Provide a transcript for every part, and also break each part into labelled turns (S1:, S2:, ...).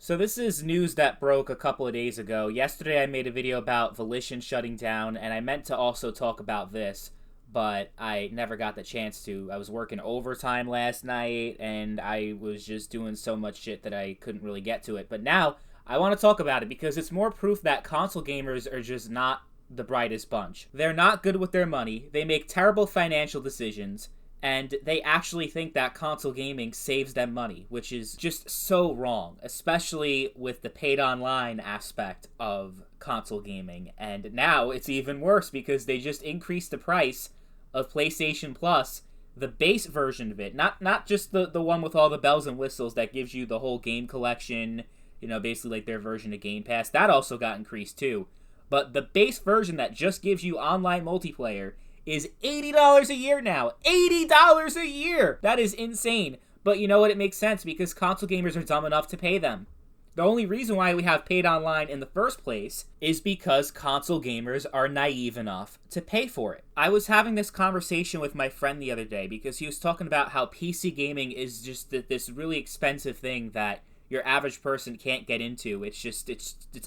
S1: So this is news that broke a couple of days ago. Yesterday I made a video about Volition shutting down, and I meant to also talk about this, but I never got the chance to. I was working overtime last night, and I was just doing so much shit that I couldn't really get to it. But now, I want to talk about it because it's more proof that console gamers are just not the brightest bunch. They're not good with their money, they make terrible financial decisions, and they actually think that console gaming saves them money, which is just so wrong, especially with the paid online aspect of console gaming. And now it's even worse because they just increased the price of PlayStation Plus, the base version of it, not just the one with all the bells and whistles that gives you the whole game collection, you know, basically like their version of Game Pass. That also got increased too. But the base version that just gives you online multiplayer is $80 a year now. $80 a year! That is insane. But you know what? It makes sense because console gamers are dumb enough to pay them. The only reason why we have paid online in the first place is because console gamers are naive enough to pay for it. I was having this conversation with my friend the other day because he was talking about how PC gaming is just this really expensive thing that your average person can't get into. It's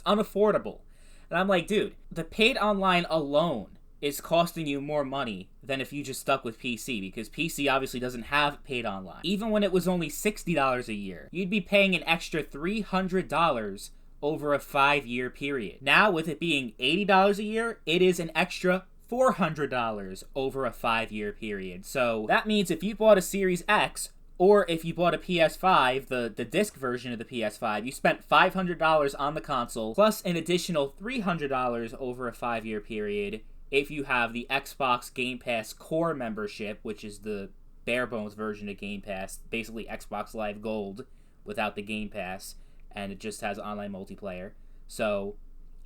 S1: unaffordable. And I'm like, dude, the paid online alone is costing you more money than if you just stuck with PC, because PC obviously doesn't have paid online. Even when it was only $60 a year, you'd be paying an extra $300 over a 5-year period. Now, with it being $80 a year, it is an extra $400 over a 5-year period. So that means if you bought a Series X, or if you bought a PS5, the disc version of the PS5, you spent $500 on the console, plus an additional $300 over a 5-year period if you have the Xbox Game Pass Core membership, which is the bare bones version of Game Pass, basically Xbox Live Gold without the Game Pass, and it just has online multiplayer. So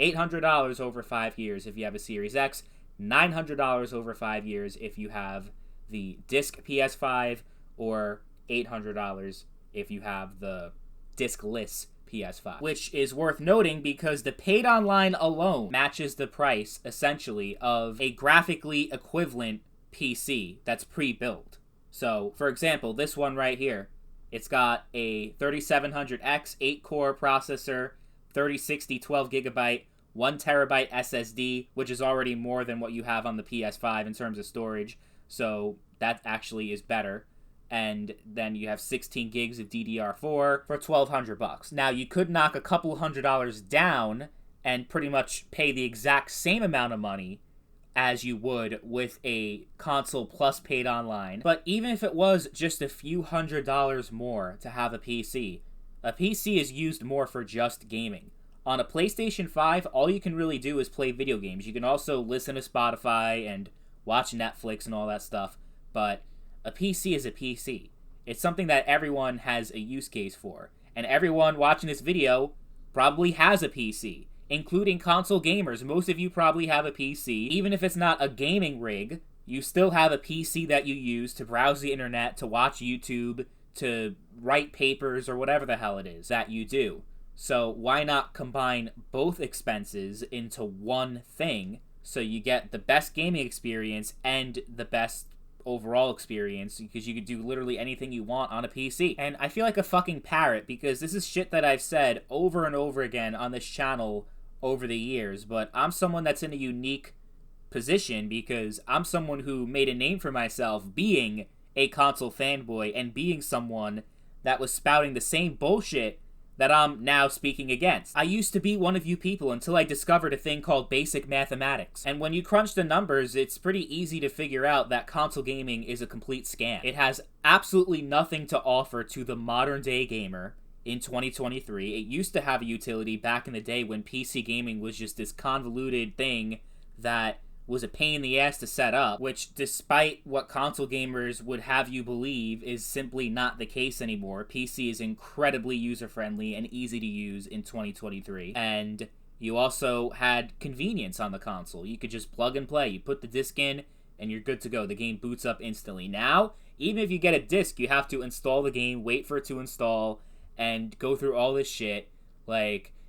S1: $800 over 5 years if you have a Series X, $900 over 5 years if you have the disc PS5, or $800 if you have the disc-less PS5, which is worth noting because the paid online alone matches the price, essentially, of a graphically equivalent PC that's pre-built. So, for example, this one right here, it's got a 3700X 8-core processor, 3060 12GB, 1TB SSD, which is already more than what you have on the PS5 in terms of storage, so that actually is better. And then you have 16 gigs of DDR4 for $1,200. Now, you could knock a couple $100 down and pretty much pay the exact same amount of money as you would with a console plus paid online. But even if it was just a few $100 more to have a PC is used more for just gaming. On a PlayStation 5, all you can really do is play video games. You can also listen to Spotify and watch Netflix and all that stuff, but a PC is a PC. It's something that everyone has a use case for. And everyone watching this video probably has a PC, including console gamers. Most of you probably have a PC. Even if it's not a gaming rig, you still have a PC that you use to browse the internet, to watch YouTube, to write papers, or whatever the hell it is that you do. So why not combine both expenses into one thing so you get the best gaming experience and the best overall experience, because you could do literally anything you want on a PC. And I feel like a fucking parrot because this is shit that I've said over and over again on this channel over the years, but I'm someone that's in a unique position because I'm someone who made a name for myself being a console fanboy and being someone that was spouting the same bullshit that I'm now speaking against. I used to be one of you people until I discovered a thing called basic mathematics. And when you crunch the numbers, it's pretty easy to figure out that console gaming is a complete scam. It has absolutely nothing to offer to the modern day gamer in 2023. It used to have a utility back in the day when PC gaming was just this convoluted thing that was a pain in the ass to set up, which, despite what console gamers would have you believe, is simply not the case anymore. PC is incredibly user-friendly and easy to use in 2023. And you also had convenience on the console. You could just plug and play. You put the disc in, and you're good to go. The game boots up instantly. Now, even if you get a disc, you have to install the game, wait for it to install, and go through all this shit.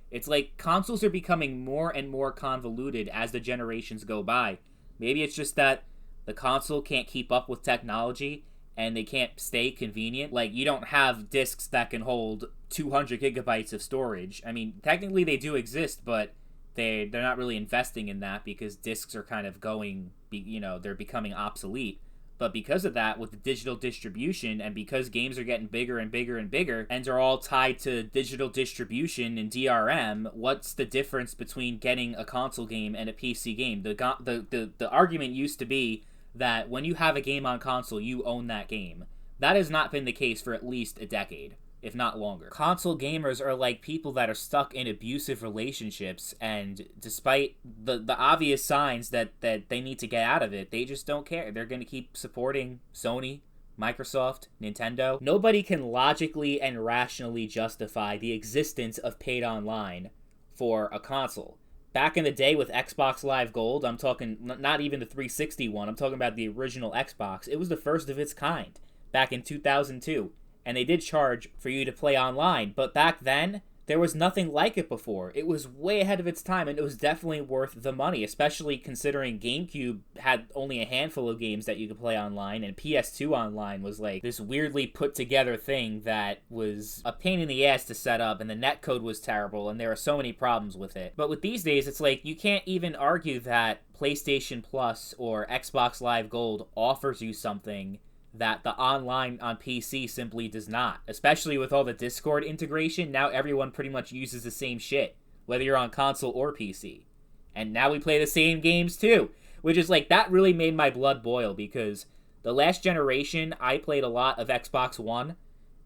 S1: It's like consoles are becoming more and more convoluted as the generations go by. Maybe it's just that the console can't keep up with technology and they can't stay convenient. Like, you don't have discs that can hold 200 gigabytes of storage. I mean, technically they do exist, but they're not really investing in that because discs are kind of they're becoming obsolete. But because of that, with the digital distribution, and because games are getting bigger and bigger and bigger, and are all tied to digital distribution and DRM, what's the difference between getting a console game and a PC game? The argument used to be that when you have a game on console, you own that game. That has not been the case for at least a decade, if not longer. Console gamers are like people that are stuck in abusive relationships, and despite the obvious signs that they need to get out of it, they just don't care. They're going to keep supporting Sony, Microsoft, Nintendo. Nobody can logically and rationally justify the existence of paid online for a console. Back in the day with Xbox Live Gold, I'm talking not even the 360 one, I'm talking about the original Xbox. It was the first of its kind back in 2002. And they did charge for you to play online, but back then, there was nothing like it before. It was way ahead of its time, and it was definitely worth the money, especially considering GameCube had only a handful of games that you could play online, and PS2 Online was like this weirdly put together thing that was a pain in the ass to set up, and the netcode was terrible, and there are so many problems with it. But with these days, it's like you can't even argue that PlayStation Plus or Xbox Live Gold offers you something that the online on PC simply does not. Especially with all the Discord integration, now everyone pretty much uses the same shit, whether you're on console or PC. And now we play the same games too, which is like, that really made my blood boil, because the last generation, I played a lot of Xbox One,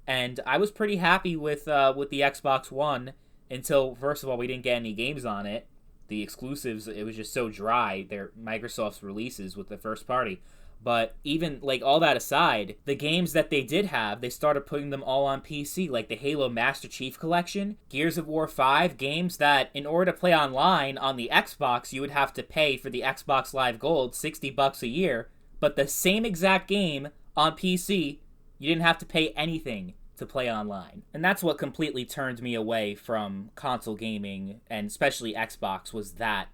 S1: and I was pretty happy with the Xbox One until, first of all, we didn't get any games on it. The exclusives, it was just so dry, they're Microsoft's releases with the first party. But even, like, all that aside, the games that they did have, they started putting them all on PC, like the Halo Master Chief Collection, Gears of War 5, games that, in order to play online on the Xbox, you would have to pay for the Xbox Live Gold, $60 a year, but the same exact game on PC, you didn't have to pay anything to play online. And that's what completely turned me away from console gaming, and especially Xbox, was that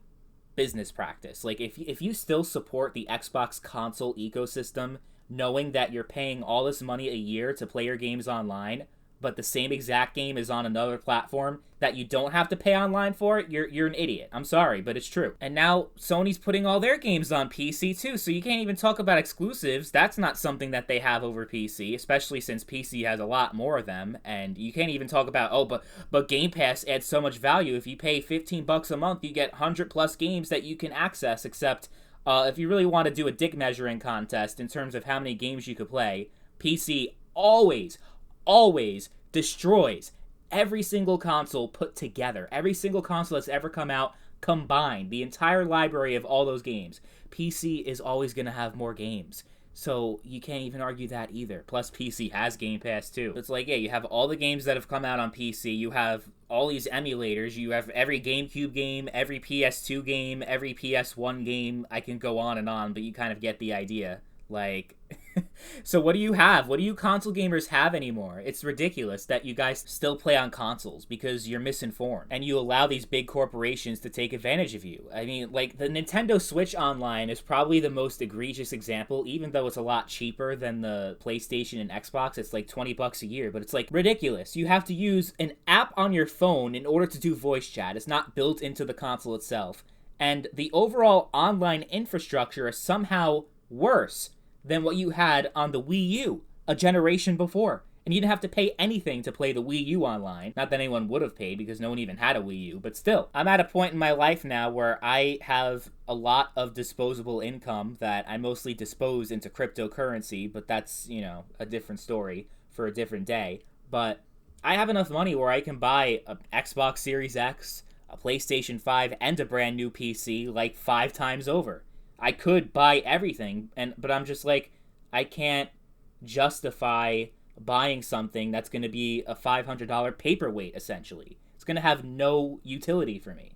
S1: business practice. Like, if you still support the Xbox console ecosystem, knowing that you're paying all this money a year to play your games online, but the same exact game is on another platform that you don't have to pay online for, you're an idiot. I'm sorry, but it's true. And now Sony's putting all their games on PC too, so you can't even talk about exclusives. That's not something that they have over PC, especially since PC has a lot more of them. And you can't even talk about, but Game Pass adds so much value. If you pay $15 a month, you get 100 plus games that you can access, except if you really want to do a dick measuring contest in terms of how many games you could play, PC always destroys every single console put together. Every single console that's ever come out combined. The entire library of all those games. PC is always going to have more games. So you can't even argue that either. Plus, PC has Game Pass too. It's like, yeah, you have all the games that have come out on PC. You have all these emulators. You have every GameCube game, every PS2 game, every PS1 game. I can go on, but you kind of get the idea. Like, so what do you have? What do you console gamers have anymore? It's ridiculous that you guys still play on consoles because you're misinformed and you allow these big corporations to take advantage of you. I mean, like, the Nintendo Switch Online is probably the most egregious example, even though it's a lot cheaper than the PlayStation and Xbox. It's like $20 a year, but it's like ridiculous. You have to use an app on your phone in order to do voice chat. It's not built into the console itself. And the overall online infrastructure is somehow worse than what you had on the Wii U a generation before. And you didn't have to pay anything to play the Wii U online. Not that anyone would have paid because no one even had a Wii U, but still. I'm at a point in my life now where I have a lot of disposable income that I mostly dispose into cryptocurrency, but that's, a different story for a different day. But I have enough money where I can buy an Xbox Series X, a PlayStation 5, and a brand new PC like 5 times over. I could buy everything, but I'm just like, I can't justify buying something that's going to be a $500 paperweight, essentially. It's going to have no utility for me.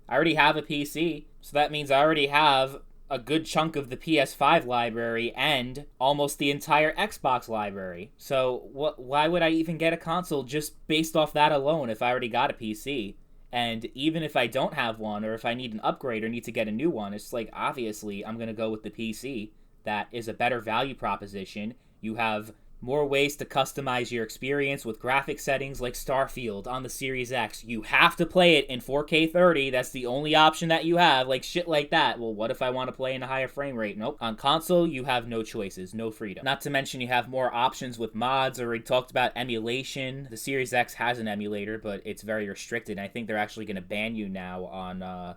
S1: I already have a PC, so that means I already have a good chunk of the PS5 library and almost the entire Xbox library. So why would I even get a console just based off that alone if I already got a PC? And even if I don't have one, or if I need an upgrade or need to get a new one, it's like, obviously, I'm going to go with the PC. That is a better value proposition. You have More ways to customize your experience with graphic settings like Starfield on the Series X. You have to play it in 4K 30. That's the only option that you have. Like shit like that. Well, what if I want to play in a higher frame rate? Nope. On console, you have no choices, no freedom. Not to mention you have more options with mods. I already talked about emulation. The Series X has an emulator, but it's very restricted. I think they're actually going to ban you now on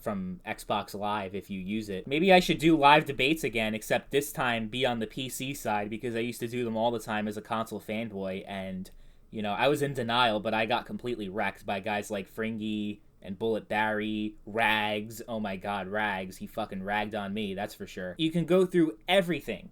S1: from Xbox Live if you use it. Maybe I should do live debates again, except this time be on the PC side, because I used to do them all the time as a console fanboy, and, you know, I was in denial, but I got completely wrecked by guys like Fringy and Bullet Barry, Rags. Oh my god, Rags. He fucking ragged on me, that's for sure. You can go through everything.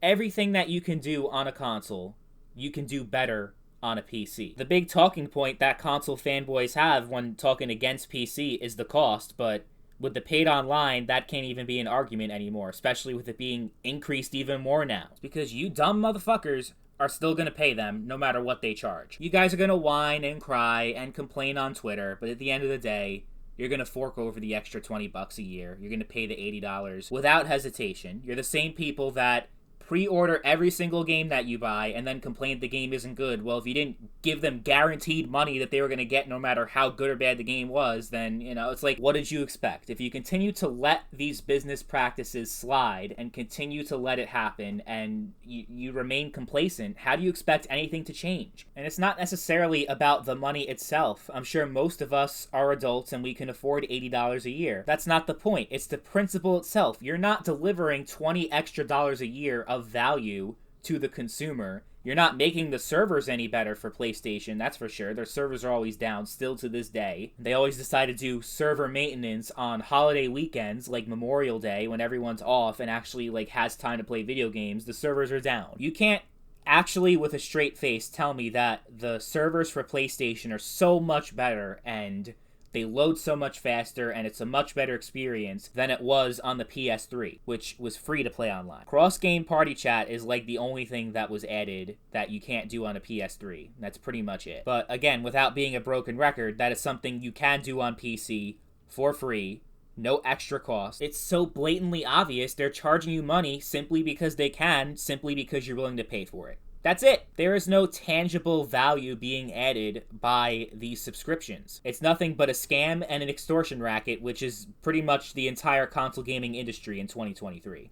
S1: Everything that you can do on a console, you can do better on a PC. The big talking point that console fanboys have when talking against PC is the cost, but with the paid online, that can't even be an argument anymore, especially with it being increased even more now. It's because you dumb motherfuckers are still gonna pay them no matter what they charge. You guys are gonna whine and cry and complain on Twitter, but at the end of the day, you're gonna fork over the extra $20 a year. You're gonna pay the $80 without hesitation. You're the same people that pre-order every single game that you buy and then complain the game isn't good. Well, if you didn't give them guaranteed money that they were going to get no matter how good or bad the game was, then, you know, it's like, what did you expect? If you continue to let these business practices slide and continue to let it happen and you remain complacent, how do you expect anything to change? And it's not necessarily about the money itself. I'm sure most of us are adults and we can afford $80 a year. That's not the point. It's the principle itself. You're not delivering $20 extra a year of value to the consumer. You're not making the servers any better for PlayStation, that's for sure. Their servers are always down, still to this day. They always decide to do server maintenance on holiday weekends, like Memorial Day, when everyone's off and actually, like, has time to play video games. The servers are down. You can't actually, with a straight face, tell me that the servers for PlayStation are so much better and they load so much faster, and it's a much better experience than it was on the PS3, which was free to play online. Cross-game party chat is like the only thing that was added that you can't do on a PS3. That's pretty much it. But again, without being a broken record, that is something you can do on PC for free, no extra cost. It's so blatantly obvious they're charging you money simply because they can, simply because you're willing to pay for it. That's it. There is no tangible value being added by these subscriptions. It's nothing but a scam and an extortion racket, which is pretty much the entire console gaming industry in 2023.